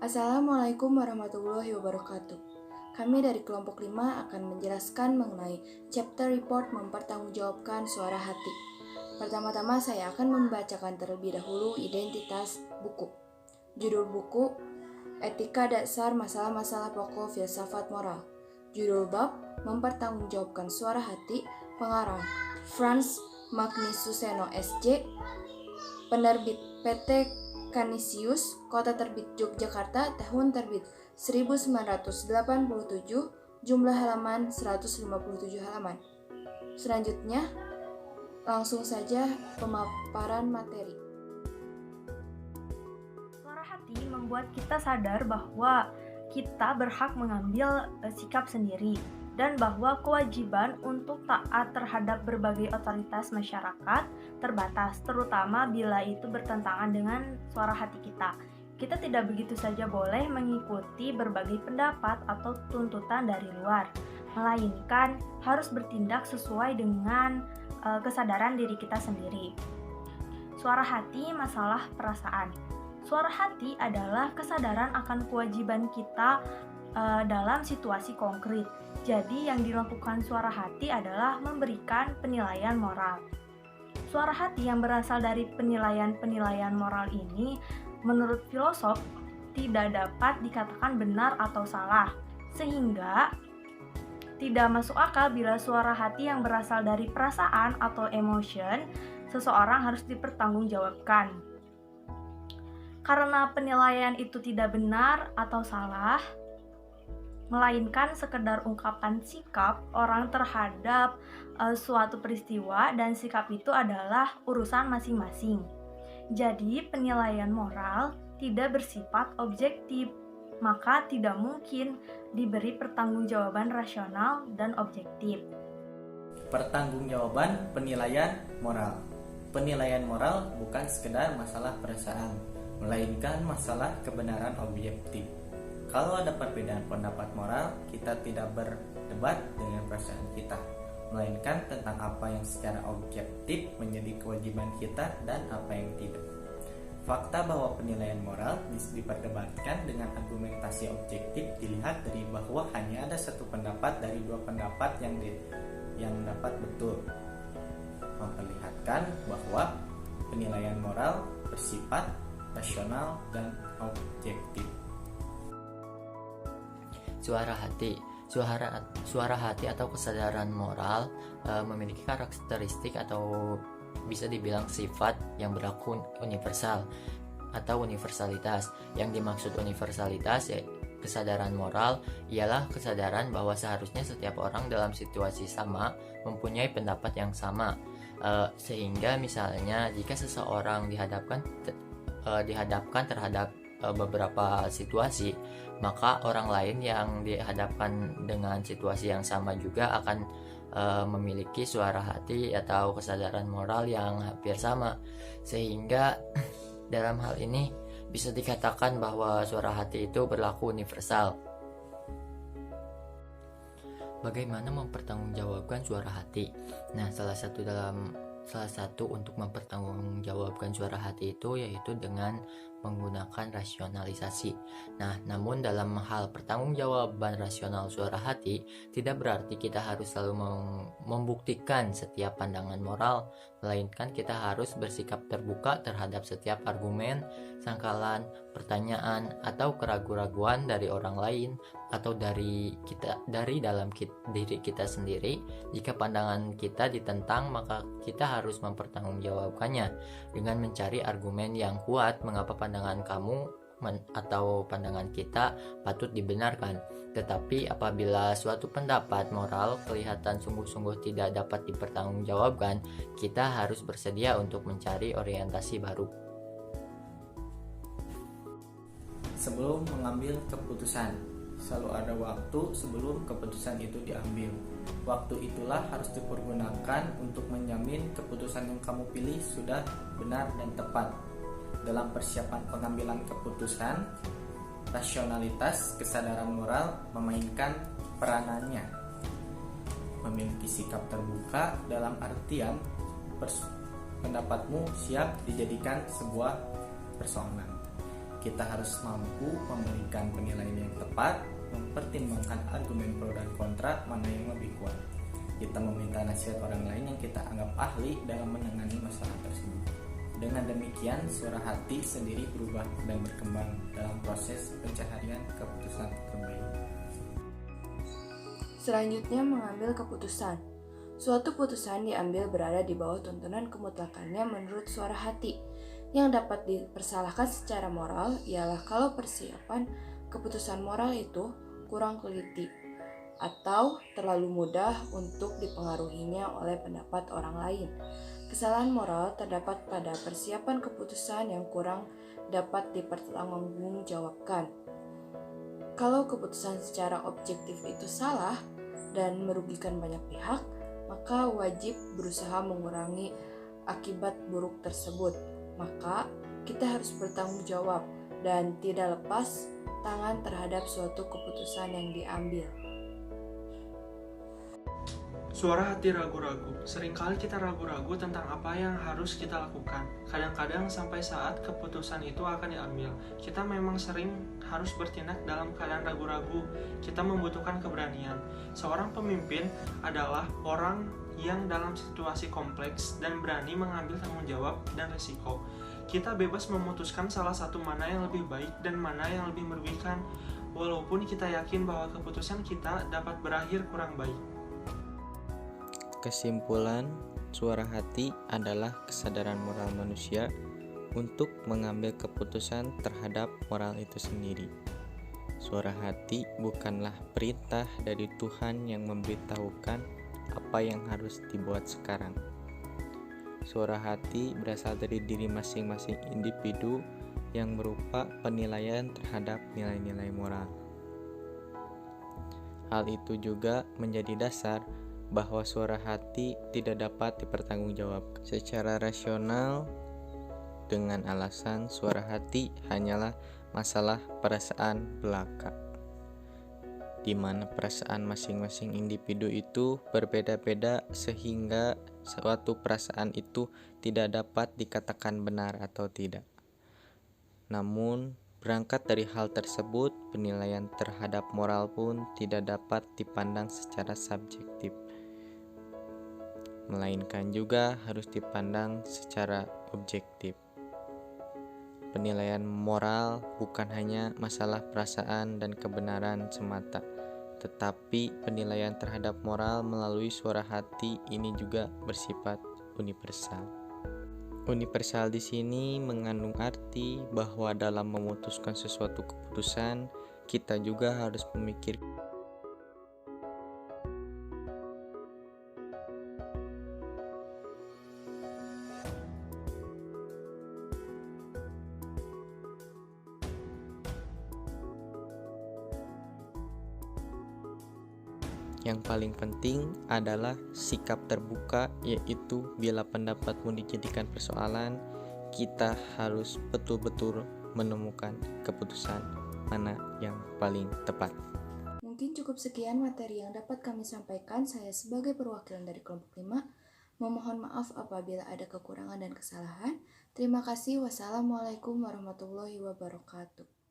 Assalamualaikum warahmatullahi wabarakatuh. Kami dari kelompok 5 akan menjelaskan mengenai chapter report mempertanggungjawabkan suara hati. Pertama-tama saya akan membacakan terlebih dahulu identitas buku. Judul buku, Etika Dasar Masalah-Masalah Pokok Filsafat Moral. Judul bab, mempertanggungjawabkan suara hati, pengarang Frans Magnisuseno SJ, penerbit PT Canisius, Kota Terbit Yogyakarta, tahun terbit 1987, jumlah halaman 157 halaman. Selanjutnya, langsung saja pemaparan materi. Suara hati membuat kita sadar bahwa kita berhak mengambil sikap sendiri dan bahwa kewajiban untuk taat terhadap berbagai otoritas masyarakat terbatas, terutama bila itu bertentangan dengan suara hati kita. Kita tidak begitu saja boleh mengikuti berbagai pendapat atau tuntutan dari luar, melainkan harus bertindak sesuai dengan kesadaran diri kita sendiri. Suara hati, masalah perasaan. Suara hati adalah kesadaran akan kewajiban kita dalam situasi konkret. Jadi yang dilakukan suara hati adalah memberikan penilaian moral. Suara hati yang berasal dari penilaian-penilaian moral ini menurut filosof tidak dapat dikatakan benar atau salah, sehingga tidak masuk akal bila suara hati yang berasal dari perasaan atau emotion seseorang harus dipertanggungjawabkan. Karena penilaian itu tidak benar atau salah, melainkan sekedar ungkapan sikap orang terhadap suatu peristiwa, dan sikap itu adalah urusan masing-masing. Jadi penilaian moral tidak bersifat objektif, maka tidak mungkin diberi pertanggungjawaban rasional dan objektif. Pertanggungjawaban penilaian moral. Penilaian moral bukan sekedar masalah perasaan, melainkan masalah kebenaran objektif. Kalau ada perbedaan pendapat moral, kita tidak berdebat dengan perasaan kita, melainkan tentang apa yang secara objektif menjadi kewajiban kita dan apa yang tidak. Fakta bahwa penilaian moral diperdebatkan dengan argumentasi objektif dilihat dari bahwa hanya ada satu pendapat dari dua pendapat yang dapat betul, memperlihatkan bahwa penilaian moral bersifat rasional dan objektif. Suara hati. Suara hati atau kesadaran moral memiliki karakteristik atau bisa dibilang sifat yang berlaku universal atau universalitas. Yang dimaksud universalitas kesadaran moral ialah kesadaran bahwa seharusnya setiap orang dalam situasi sama mempunyai pendapat yang sama, sehingga misalnya jika seseorang dihadapkan terhadap beberapa situasi, maka orang lain yang dihadapkan dengan situasi yang sama juga akan memiliki suara hati atau kesadaran moral yang hampir sama, sehingga dalam hal ini bisa dikatakan bahwa suara hati itu berlaku universal. Bagaimana mempertanggungjawabkan suara hati? Nah, salah satu untuk mempertanggungjawabkan suara hati itu yaitu dengan menggunakan rasionalisasi. Nah, namun dalam hal pertanggungjawaban rasional suara hati tidak berarti kita harus selalu membuktikan setiap pandangan moral, melainkan kita harus bersikap terbuka terhadap setiap argumen, sangkalan, pertanyaan, atau keraguan-raguan dari orang lain atau dari dalam diri kita sendiri. Jika pandangan kita ditentang, maka kita harus mempertanggungjawabkannya dengan mencari argumen yang kuat mengapa pandangan kamu atau pandangan kita patut dibenarkan. Tetapi apabila suatu pendapat moral kelihatan sungguh-sungguh tidak dapat dipertanggungjawabkan, kita harus bersedia untuk mencari orientasi baru. Sebelum mengambil keputusan, selalu ada waktu sebelum keputusan itu diambil. Waktu itulah harus dipergunakan untuk menjamin keputusan yang kamu pilih sudah benar dan tepat. Dalam persiapan pengambilan keputusan, rasionalitas kesadaran moral memainkan peranannya. Memiliki sikap terbuka dalam artian pendapatmu siap dijadikan sebuah persoalan. Kita harus mampu memberikan penilaian yang tepat, mempertimbangkan argumen pro dan kontra mana yang lebih kuat. Kita meminta nasihat orang lain yang kita anggap ahli dalam menangani masalah tersebut. Dengan demikian, suara hati sendiri berubah dan berkembang dalam proses pencaharian keputusan terbaik. Selanjutnya, mengambil keputusan. Suatu putusan diambil berada di bawah tuntunan kemutlakannya menurut suara hati. Yang dapat dipersalahkan secara moral ialah kalau persiapan keputusan moral itu kurang teliti atau terlalu mudah untuk dipengaruhinya oleh pendapat orang lain. Kesalahan moral terdapat pada persiapan keputusan yang kurang dapat dipertanggungjawabkan. Kalau keputusan secara objektif itu salah dan merugikan banyak pihak, maka wajib berusaha mengurangi akibat buruk tersebut. Maka kita harus bertanggung jawab dan tidak lepas tangan terhadap suatu keputusan yang diambil. Suara hati ragu-ragu. Seringkali kita ragu-ragu tentang apa yang harus kita lakukan. Kadang-kadang sampai saat keputusan itu akan diambil, kita memang sering harus bertindak dalam keadaan ragu-ragu. Kita membutuhkan keberanian. Seorang pemimpin adalah orang yang dalam situasi kompleks dan berani mengambil tanggung jawab dan risiko. Kita bebas memutuskan salah satu mana yang lebih baik dan mana yang lebih merugikan, walaupun kita yakin bahwa keputusan kita dapat berakhir kurang baik. Kesimpulan, suara hati adalah kesadaran moral manusia untuk mengambil keputusan terhadap moral itu sendiri. Suara hati bukanlah perintah dari Tuhan yang memberitahukan apa yang harus dibuat sekarang. Suara hati berasal dari diri masing-masing individu yang berupa penilaian terhadap nilai-nilai moral. Hal itu juga menjadi dasar bahwa suara hati tidak dapat dipertanggungjawabkan secara rasional dengan alasan suara hati hanyalah masalah perasaan belaka, di mana perasaan masing-masing individu itu berbeda-beda sehingga suatu perasaan itu tidak dapat dikatakan benar atau tidak. Namun, berangkat dari hal tersebut, penilaian terhadap moral pun tidak dapat dipandang secara subjektif, melainkan juga harus dipandang secara objektif. Penilaian moral bukan hanya masalah perasaan dan kebenaran semata, tetapi penilaian terhadap moral melalui suara hati ini juga bersifat universal. Universal di sini mengandung arti bahwa dalam memutuskan sesuatu keputusan, kita juga harus memikirkan yang paling penting adalah sikap terbuka, yaitu bila pendapatmu dijadikan persoalan, kita harus betul-betul menemukan keputusan mana yang paling tepat. Mungkin cukup sekian materi yang dapat kami sampaikan. Saya sebagai perwakilan dari kelompok 5 memohon maaf apabila ada kekurangan dan kesalahan. Terima kasih. Wassalamualaikum warahmatullahi wabarakatuh.